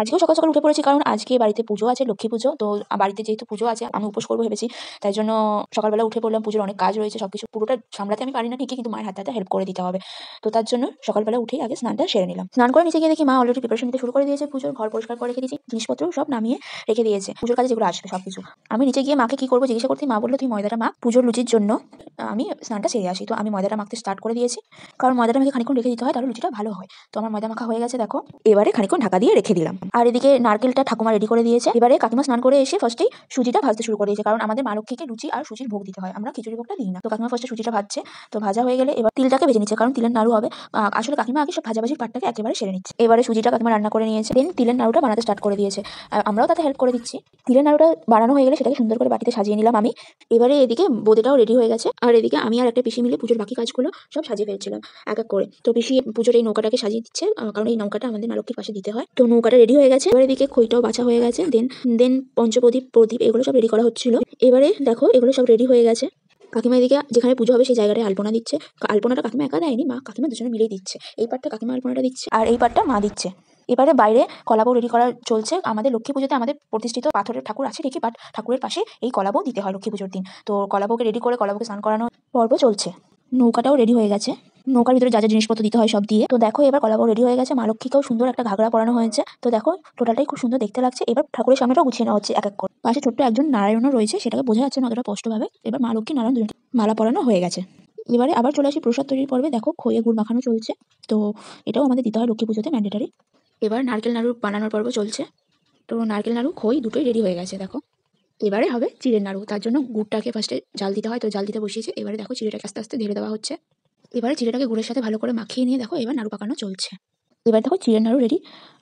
আজকেও সকাল সকাল উঠে পড়েছি, কারণ আজকে বাড়িতে পুজো আছে, লক্ষ্মী পুজো। তো বাড়িতে যেহেতু পুজো আছে, আমি উপোস করবো ভেবেছি, তাই জন্য সকালবেলা উঠে পড়লাম। পুজোর অনেক কাজ রয়েছে, সবকিছু পুরোটা সামলাতে আমি পারি না ঠিকই, কিন্তু মায়ের হাতে হাতে হেল্প করে দিতে হবে। তো তার জন্য সকালবেলা উঠেই আগে স্নানটা সেরে নিলাম। স্নান করে নিচে গিয়ে দেখি মা অলরেডি প্রিপারেশন নিতে শুরু করে দিয়েছে। পুজোর ঘর পরিষ্কার করে রেখে দিয়েছি, জিনিসপত্র সব নামিয়ে রেখে দিয়েছে, পুজোর কাজে যেগুলো আসবে সবকিছু। আমি নিচে গিয়ে মাকে কি করবো জিজ্ঞাসা করতে, মা বললো তুই ময়দাটা মাখ, পুজোর লুচির জন্য আমি স্নানটা সেরে আসি। তো আমি ময়দাটা মাখতে স্টার্ট করে দিয়েছি, কারণ ময়দাটা আমাকে খানিকক্ষণ রেখে দিতে হয়, তাহলে লুচিটা ভালো হয়। তো আমার ময়দা মাখা হয়ে গেছে দেখো, এবারে খানিকক্ষণ ঢাকা দিয়ে রেখে দিলাম। আর এদিকে নারকেলটা ঠাকুমা রেডি করে দিয়েছে। এবারে কাকিমা স্নান করে এসে ফার্স্টেই সুজিটা ভাজতে শুরু করে দিয়েছে, কারণ আমাদের মা লক্ষ্মীকে লুচি আর সুজির ভোগ দিতে হয়, আমরা খিচুড়ি ভোগটা দিই না। তো কাকিমা ফার্স্টে সুজিটা ভাজছে। তো ভাজা হয়ে গেলে এবার তিলটাকে ভেজে নিচ্ছে, কারণ তিলের নাড়ু হবে। আসলে কাকিমা আগে সব ভাজাভাজির পাটটাকে একেবারে সেরে নিচ্ছে। এবারে সুজিটা কাকিমা রান্না করে নিয়েছে, দেন তিলের নাড়ুটা বানাতে স্টার্ট করে দিয়েছে। আমরাও তাতে হেল্প করে দিচ্ছি। তিলের নাড়ুটা বানানো হয়ে গেলে সেটাকে সুন্দর করে বাটিতে সাজিয়ে নিলাম আমি। এবারে এদিকে বোঁদেটাও রেডি হয়ে গেছে, আর এদিকে আমি আর একটা পিসি মিলে পুজোর বাকি কাজগুলো সব সাজিয়ে ফেলছিলাম এক এক করে। তো পিসি পুজোর এই নৌকাটাকে সাজিয়ে দিচ্ছে, কারণ এই নৌকাটা আমাদের মা লক্ষ্মীর পাশে দিতে হয়। তো নৌকাটা রেডি হয়ে গেছে, এবার এদিকে খইটাও বাছা হয়ে গেছে, দেন পঞ্চপ্রদীপ প্রদীপ এগুলো সব রেডি করা হচ্ছিল। এবারে দেখো এগুলো সব রেডি হয়ে গেছে। কাকিমা এদিকে যেখানে পুজো হবে সেই জায়গাটায় আলপনা দিচ্ছে। আলপনাটা কাকিমা একা দেয়নি, মা কাকিমা দুজনে মিলেই দিচ্ছে। এই পাটটা কাকিমা আলপনাটা দিচ্ছে, আর এই পাটটা মা দিচ্ছে। এবারে বাইরে কলাবউ রেডি করা চলছে। আমাদের লক্ষ্মী পুজোতে আমাদের প্রতিষ্ঠিত পাথরের ঠাকুর আছে ঠিকই, বাট ঠাকুরের পাশে এই কলাবউ দিতে হয় লক্ষ্মী পুজোর দিন। তো কলাবউকে রেডি করে কলাবউকে স্নান করানো পর্ব চলছে। নৌকাটাও রেডি হয়ে গেছে, নৌকার ভিতরে যা যা জিনিসপত্র দিতে হয় সব দিয়ে। তো দেখো এবার কলাবউ রেডি হয়ে গেছে, মা লক্ষ্মীকেও সুন্দর একটা ঘাগরা পরানো হয়েছে। তো দেখো টোটালটাই খুব সুন্দর দেখতে লাগছে। এবার ঠাকুরের সামনেটাও গুছিয়ে নেওয়া হচ্ছে এক এক করে। পাশে ছোট্ট একজন নারায়ণও রয়েছে, সেটাকে বোঝা যাচ্ছে না অতটা স্পষ্টভাবে। এবার মা লক্ষ্মী নারায়ণ দুজনকে মালা পরানো হয়ে গেছে। এবারে আবার চলে আসি প্রসাদ তৈরির পর্বে। দেখো খইয়ে গুড় মাখানো চলছে, তো এটাও আমাদের দিতে হয় লক্ষ্মী পুজোতে ম্যান্ডেটারি। এবার নারকেল নাড়ু বানানোর পর্ব চলছে। তো নারকেল নাড়ু খই দুটোই রেডি হয়ে গেছে দেখো। এবারে হবে চিড়ের নাড়ু, তার জন্য গুড়টাকে ফার্স্টে জাল দিতে হয়, তো জাল দিতে বসিয়েছে। এবারে দেখো চিড়েটাকে আস্তে আস্তে ঢেলে দেওয়া হচ্ছে। এবারে চিড়েটাকে গুড়ের সাথে ভালো করে মাখিয়ে নিয়ে দেখো এবার নাড়ু পাকানো চলছে। এবার দেখো চিড়ের নাড়ু রেডি।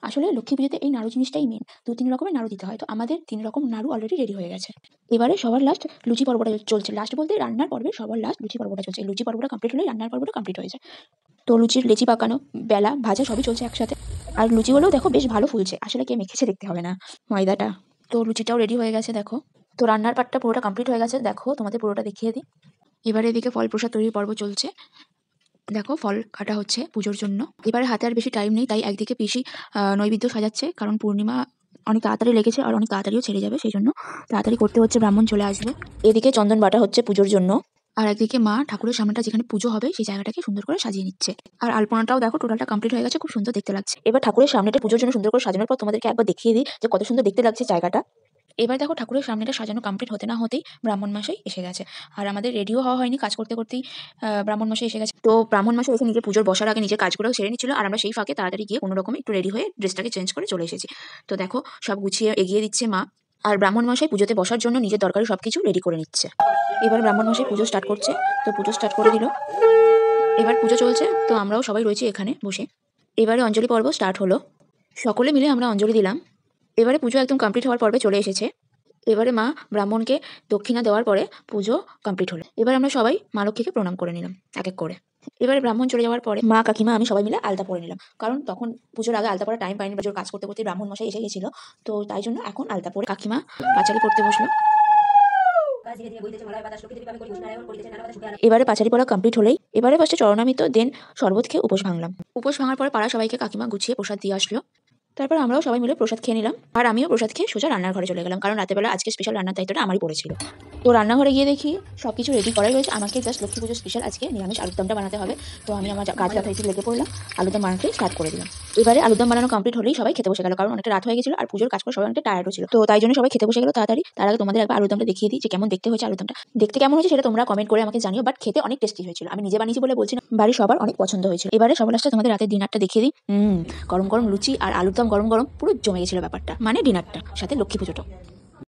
আসলে লক্ষ্মী পুজোতে এই নাড়ু জিনিসটাই মেন, 2-3 রকমের নাড়ু দিতে হয়, তো আমাদের 3 রকম নাড়ু অলরেডি রেডি হয়ে গেছে। এবারে সবার লাস্ট লুচি পর্বটা চলছে। লাস্ট বলতে রান্নার পর্বে সবার লাস্ট লুচি পর্বটা চলছে। লুচি পর্বটা কমপ্লিট হলেই রান্নার পর্বটা কমপ্লিট হয়ে যায়। তো লুচির লেচি পাকানো, বেলা, ভাজা সবই চলছে একসাথে। আর লুচিগুলোও দেখো বেশ ভালো ফুলছে, আসলে কে মেখেছে দেখতে হবে না ময়দাটা। তো লুচিটাও রেডি হয়ে গেছে দেখো। তো রান্নার পার্টটা পুরোটা কমপ্লিট হয়ে গেছে, দেখো তোমাদের পুরোটা দেখিয়ে দিই। এবারে এদিকে ফল প্রসাদ তৈরির পর্ব চলছে। দেখো ফল কাটা হচ্ছে পুজোর জন্য। এবারে হাতে আর বেশি টাইম নেই, তাই একদিকে পিসি নৈবেদ্য সাজাচ্ছে, কারণ পূর্ণিমা অনেক তাড়াতাড়ি লেগেছে আর অনেক তাড়াতাড়িও ছেড়ে যাবে, সেই জন্য তাড়াতাড়ি করতে হচ্ছে, ব্রাহ্মণ চলে আসবে। এদিকে চন্দন বাটা হচ্ছে পুজোর জন্য, আর একদিকে মা ঠাকুরের সামনেটা যেখানে পুজো হবে সেই জায়গাটাকে সুন্দর করে সাজিয়ে নিচ্ছে। আর আলপনাটাও দেখো টোটালটা কমপ্লিট হয়ে গেছে, খুব সুন্দর দেখতে লাগছে। এবার ঠাকুরের সামনেটা পুজোর জন্য সুন্দর করে সাজানোর পর তোমাদেরকে একবার দেখিয়ে দিই যে কত সুন্দর দেখতে লাগছে জায়গাটা। এবার দেখো ঠাকুরের সামনেটা সাজানো কমপ্লিট হতে না হতেই ব্রাহ্মণ মশাই এসে গেছে। আর আমাদের রেডিও হওয়া হয়নি, কাজ করতে করতেই ব্রাহ্মণ মশাই এসে গেছে। তো ব্রাহ্মণ মশাই এসে নিজের পুজোর বসার আগে নিজের কাজগুলো সেরে নিচ্ছিল, আর আমরা সেই ফাঁকে তাড়াতাড়ি গিয়ে কোনো রকমে একটু রেডি হয়ে ড্রেসটাকে চেঞ্জ করে চলে এসেছি। তো দেখো সব গুছিয়ে এগিয়ে দিচ্ছে মা, আর ব্রাহ্মণ মশাই পুজোতে বসার জন্য নিজের দরকারি সবকিছু রেডি করে নিচ্ছে। এবার ব্রাহ্মণ মশাই পুজো স্টার্ট করছে, তো পুজো স্টার্ট করে দিল। এবার পুজো চলছে, তো আমরাও সবাই রয়েছি এখানে বসে। এবারে অঞ্জলি পর্ব স্টার্ট হলো, সকলে মিলে আমরা অঞ্জলি দিলাম। এবারে পুজো একদম কমপ্লিট হওয়ার পর্বে চলে এসেছে। এবারে মা ব্রাহ্মণকে দক্ষিণা দেওয়ার পরে পুজো কমপ্লিট হলো। এবার আমরা সবাই মা লক্ষ্মীকে প্রণাম করে নিলাম এক এক করে। এবারে ব্রাহ্মণ চলে যাওয়ার পরে মা কাকিমা আমি সবাই মিলে আলতা পরে নিলাম, কারণ তখন পুজোর আগে আলতা পরা টাইম পাইনি, পুজোর কাজ করতে করতে ব্রাহ্মণ মশাই এসে গেছিল। তো তাই জন্য এখন আলতা পরে কাকিমা পাঁচালি পড়তে বসলো। এবারে পাঁচালি পড়া কমপ্লিট হলেই এবারে ফার্স্টে চরণামৃত, দেন শরবত খেয়ে উপোস ভাঙলাম। উপোস ভাঙার পরে পাড়া সবাইকে কাকিমা গুছিয়ে প্রসাদ দিয়ে আসলো। তারপর আমরাও সবাই মিলে প্রসাদ খেয়ে নিলাম, আর আমিও প্রসাদ খেয়ে সোজা রান্নার ঘরে চলে গেলাম, কারণ রাতেবেলা আজকে স্পেশাল রান্নার দায়িত্বটা আমারই পড়েছিল। তো রান্নাঘরে গিয়ে দেখি সবকিছু রেডি করাই রয়েছে, আমাকে জাস্ট লক্ষ্মী পুজো স্পেশাল আজকে নিরামিষ আলুরদমটা বানাতে হবে। তো আমি আমার কাজ যথারীতি লেগে পড়লাম, আলুরদম বানাতে স্টার্ট করে দিলাম। এবারে আলুরদম বানানো কমপ্লিট হলেই সবাই খেতে বসে গেল, কারণ অনেকটা রাত হয়ে গেছিল আর পুজোর কাজ করে সবাই অনেকটা টায়ার্ডও ছিল। তো তাই জন্য সবাই খেতে বসে গেল তাড়াতাড়ি। তার আগে তোমাদের একবার আলুরদমটা দেখিয়ে দিই যে কেমন দেখতে হয়েছে। আলুরদমটা দেখতে কেমন হয়েছে সেটা তোমরা কমেন্ট করে আমাকে জানিও, বাট খেতে অনেক টেস্টি হয়েছিল। আমি নিজে বানিয়েছি বলে বলছি না, বাড়ির সবার অনেক পছন্দ হয়েছিল। এবারে সবার লাস্টে তোমাদের রাতের ডিনারটা দেখিয়ে দিই। গরম গরম লুচি আর আলুরদম গরম গরম পুরো জমে গেছিল ব্যাপারটা, মানে ডিনারটা সাথে লক্ষ্মী পুজোটা।